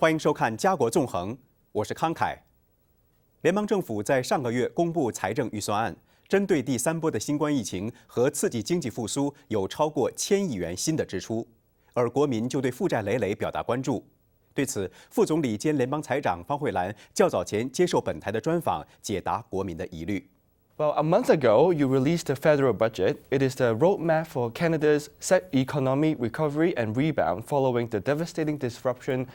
欢迎收看《家国纵横》，我是康凯。联邦政府在上个月公布财政预算案，针对第三波的新冠疫情和刺激经济复苏，有超过1000亿元新的支出，而国民就对负债累累表达关注。对此，副总理兼联邦财长方慧兰较早前接受本台的专访，解答国民的疑虑。Well, a month ago, you released the federal budget. It is the roadmap for Canada's economic recovery and rebound following the devastating disruption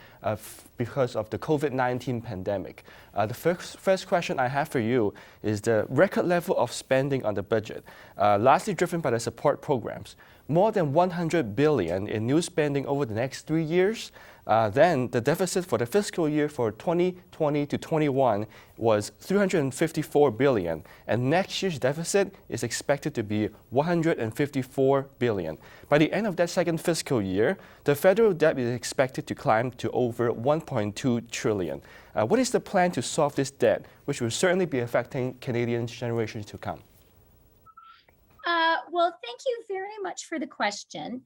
because of the COVID-19 pandemic. The first question I have for you is the record level of spending on the budget, largely driven by the support programs. More than $100 billion in new spending over the next 3 years. Then the deficit for the fiscal year for 2020 to 21 was $354 billion, and next year's deficit is expected to be $154 billion. By the end of that second fiscal year, the federal debt is expected to climb to over $1.2 trillion. What is the plan to solve this debt, which will certainly be affecting Canadians' generations to come? Well, thank you very much for the question.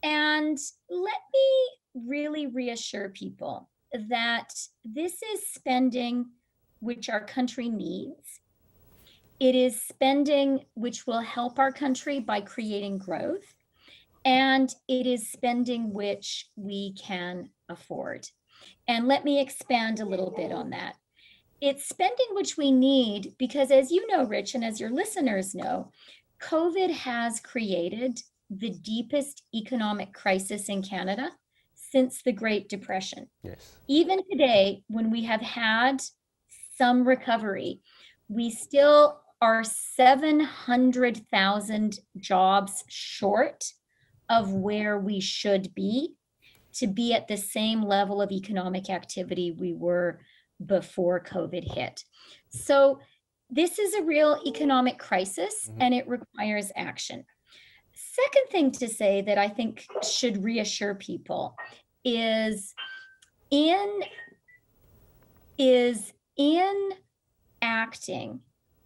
And let me really reassure people that this is spending which our country needs. It is spending which will help our country by creating growth. And it is spending which we can afford. And let me expand a little bit on that. It's spending which we need because, as you know, Rich, and as your listeners know, COVID has created the deepest economic crisis in Canada since the Great Depression. Yes. Even today, when we have had some recovery, we still are 700,000 jobs short of where we should be to be at the same level of economic activity we were before COVID hit. So this is a real economic crisis, and it requires action. Second thing to say that I think should reassure people is in acting,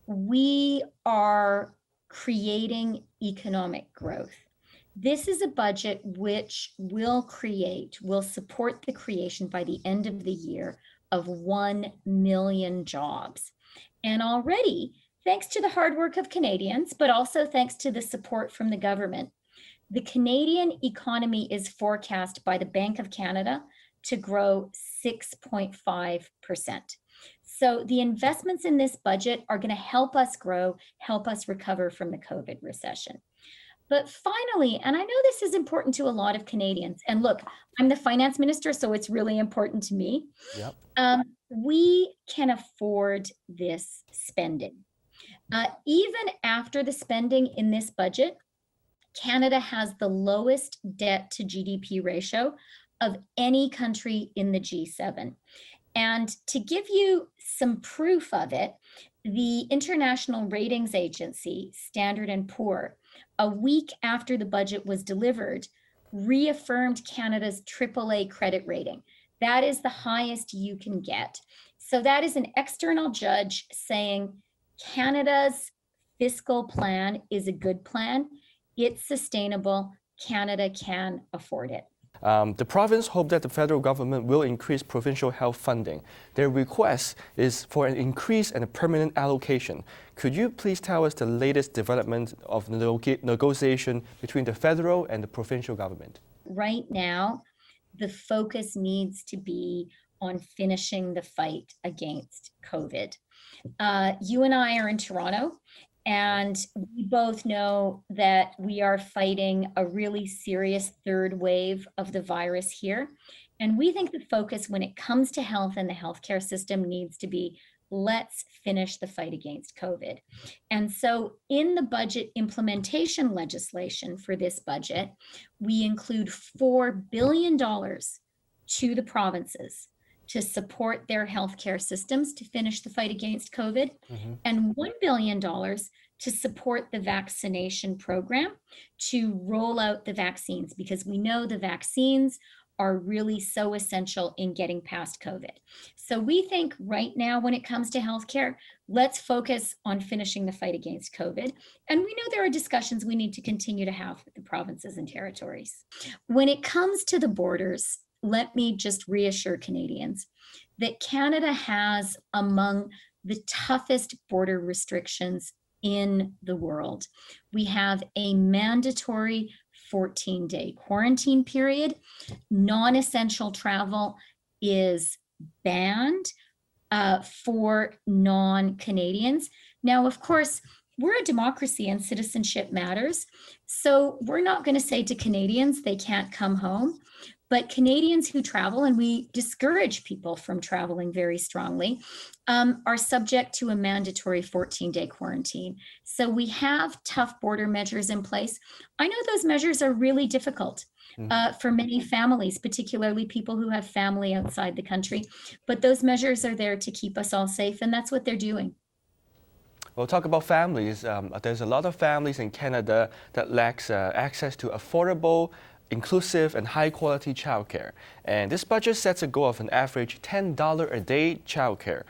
we are creating economic growth. This is a budget which will support the creation by the end of the year of 1 million jobs. And already, thanks to the hard work of Canadians, but also thanks to the support from the government, the Canadian economy is forecast by the Bank of Canada to grow 6.5%. So the investments in this budget are going to help us grow, help us recover from the COVID recession. But finally, and I know this is important to a lot of Canadians, and look, I'm the finance minister, so it's really important to me. Yep. We can afford this spending. Even after the spending in this budget, Canada has the lowest debt to GDP ratio of any country in the G7. And to give you some proof of it, the international ratings agency, Standard & Poor's, a week after the budget was delivered, reaffirmed Canada's AAA credit rating. That is the highest you can get. So that is an external judge saying Canada's fiscal plan is a good plan. It's sustainable. Canada can afford it. The province hope that the federal government will increase provincial health funding. Their request is for an increase and a permanent allocation. Could you please tell us the latest development of the negotiation between the federal and the provincial government? Right now, the focus needs to be on finishing the fight against COVID. You and I are in Toronto, and we both know that we are fighting a really serious third wave of the virus here. And we think the focus when it comes to health and the healthcare system needs to be, let's finish the fight against COVID. And so in the budget implementation legislation for this budget, we include $4 billion to the provinces to support their healthcare systems to finish the fight against COVID, and $1 billion to support the vaccination program to roll out the vaccines, because we know the vaccines are really so essential in getting past COVID. So we think right now when it comes to healthcare, let's focus on finishing the fight against COVID. And we know there are discussions we need to continue to have with the provinces and territories. When it comes to the borders, let me just reassure Canadians that Canada has among the toughest border restrictions in the world. We have a mandatory 14-day quarantine period. Non-essential travel is banned for non-Canadians. Now, of course, we're a democracy and citizenship matters. So we're not going to say to Canadians they can't come home. But Canadians who travel, and we discourage people from traveling very strongly, are subject to a mandatory 14-day quarantine. So we have tough border measures in place. I know those measures are really difficult for many families, particularly people who have family outside the country. But those measures are there to keep us all safe, and that's what they're doing. We'll talk about families. There's a lot of families in Canada that lacks access to affordable, inclusive and high-quality childcare. And this budget sets a goal of an average $10 a day childcare,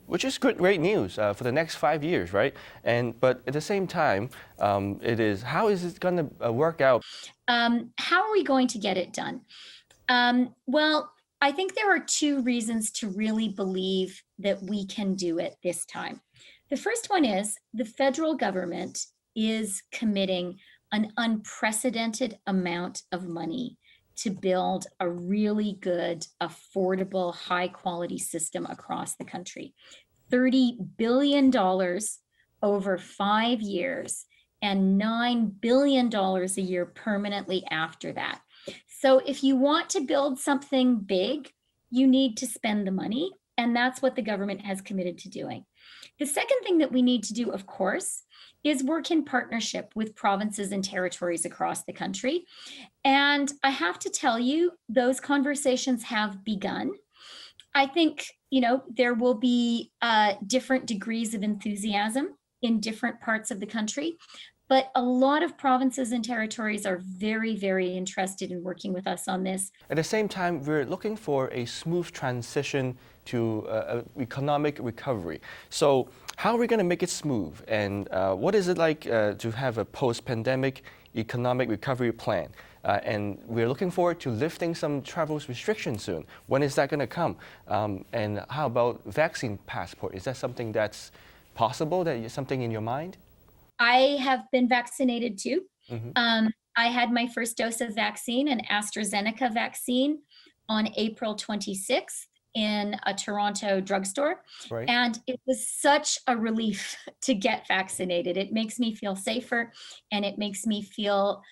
which is great news for the next 5 years, right? But at the same time, how is it going to work out? How are we going to get it done? Well, I think there are two reasons to really believe that we can do it this time. The first one is the federal government is committing an unprecedented amount of money to build a really good, affordable, high-quality system across the country. $30 billion over 5 years and $9 billion a year permanently after that. So if you want to build something big, you need to spend the money, and that's what the government has committed to doing. The second thing that we need to do, of course, is work in partnership with provinces and territories across the country. And I have to tell you, those conversations have begun. I think, there will be different degrees of enthusiasm in different parts of the country, but a lot of provinces and territories are very, very interested in working with us on this. At the same time, we're looking for a smooth transition to economic recovery. So how are we going to make it smooth? And what is it like to have a post-pandemic economic recovery plan? And we're looking forward to lifting some travel restrictions soon. When is that going to come? And how about vaccine passport? Is that something that's possible? That is something in your mind? I have been vaccinated too. I had my first dose of vaccine, an AstraZeneca vaccine, on April 26th in a Toronto drugstore. Right. And it was such a relief to get vaccinated. It makes me feel safer, and it makes me feel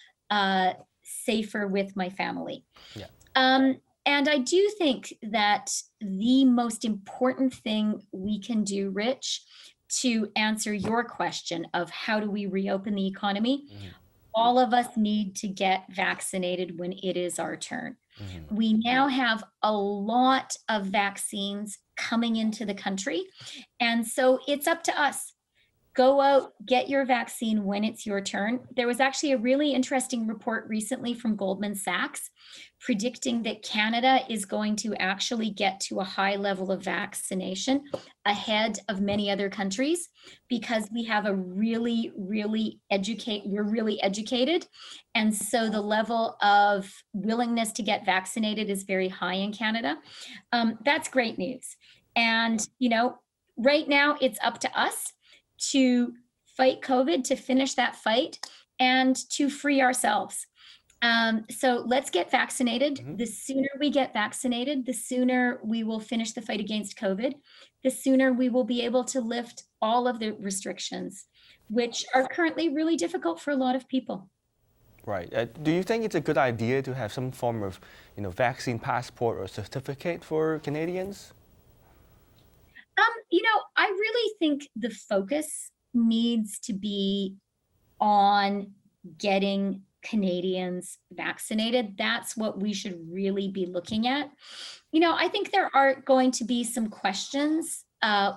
safer with my family. Yeah. And I do think that the most important thing we can do, Rich, to answer your question of how do we reopen the economy, all of us need to get vaccinated when it is our turn. We now have a lot of vaccines coming into the country, and so it's up to us. Go out, get your vaccine when it's your turn. There was actually a really interesting report recently from Goldman Sachs predicting that Canada is going to actually get to a high level of vaccination ahead of many other countries because we have we're really educated. And so the level of willingness to get vaccinated is very high in Canada. That's great news. And, right now it's up to us to fight COVID, to finish that fight, and to free ourselves. So let's get vaccinated. The sooner we get vaccinated, the sooner we will finish the fight against COVID, the sooner we will be able to lift all of the restrictions, which are currently really difficult for a lot of people. Right. Do you think it's a good idea to have some form of, vaccine passport or certificate for Canadians? I really think the focus needs to be on getting Canadians vaccinated. That's what we should really be looking at. I think there are going to be some questions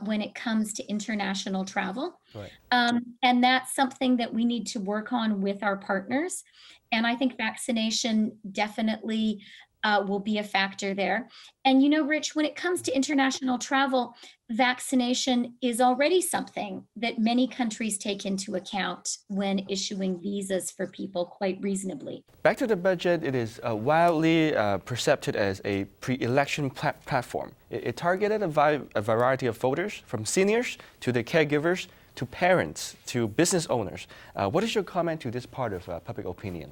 when it comes to international travel. Right. And that's something that we need to work on with our partners. And I think vaccination definitely will be a factor there. And you know, Rich, when it comes to international travel, vaccination is already something that many countries take into account when issuing visas for people quite reasonably. Back to the budget, it is widely perceived as a pre-election platform. It targeted a variety of voters, from seniors to the caregivers to parents to business owners. What is your comment to this part of public opinion?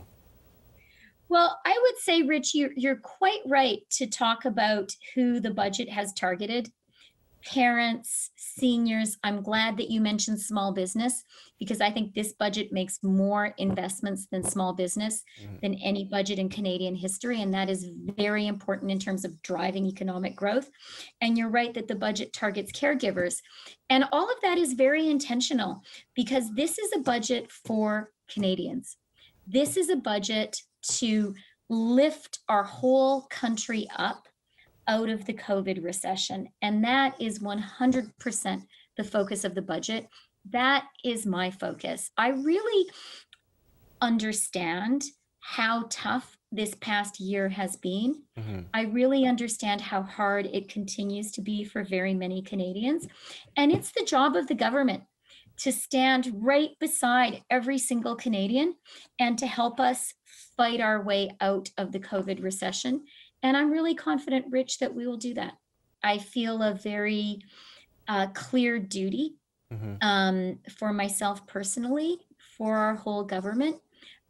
Well, I would say, Rich, you're quite right to talk about who the budget has targeted. Parents, seniors. I'm glad that you mentioned small business, because I think this budget makes more investments than small business than any budget in Canadian history. And that is very important in terms of driving economic growth. And you're right that the budget targets caregivers. And all of that is very intentional, because this is a budget for Canadians. This is a budget to lift our whole country up out of the COVID recession. And that is 100% the focus of the budget. That is my focus. I really understand how tough this past year has been. I really understand how hard it continues to be for very many Canadians. And it's the job of the government to stand right beside every single Canadian and to help us fight our way out of the COVID recession. And I'm really confident, Rich, that we will do that. I feel a very clear duty for myself personally, for our whole government,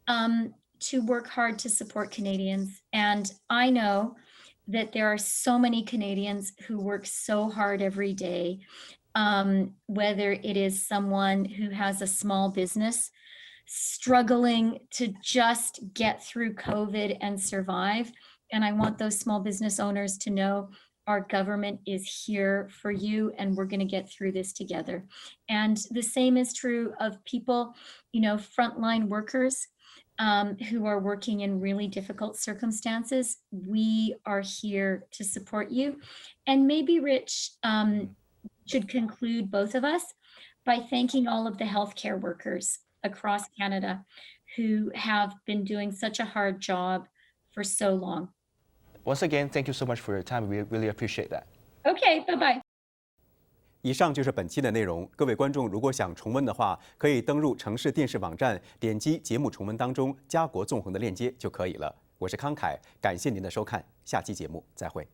to work hard to support Canadians. And I know that there are so many Canadians who work so hard every day, whether it is someone who has a small business struggling to just get through COVID and survive. And I want those small business owners to know our government is here for you, and we're going to get through this together. And the same is true of people, you know, frontline workers who are working in really difficult circumstances. We are here to support you. And maybe, Rich, should conclude, both of us, by thanking all of the healthcare workers across Canada who have been doing such a hard job for so long. Once again, thank you so much for your time. We really appreciate that. Okay, bye-bye. 以上就是本期的内容。各位观众，如果想重温的话，可以登入城市电视网站，点击节目重温当中家国纵横的链接就可以了。我是康凯，感谢您的收看，下期节目再会。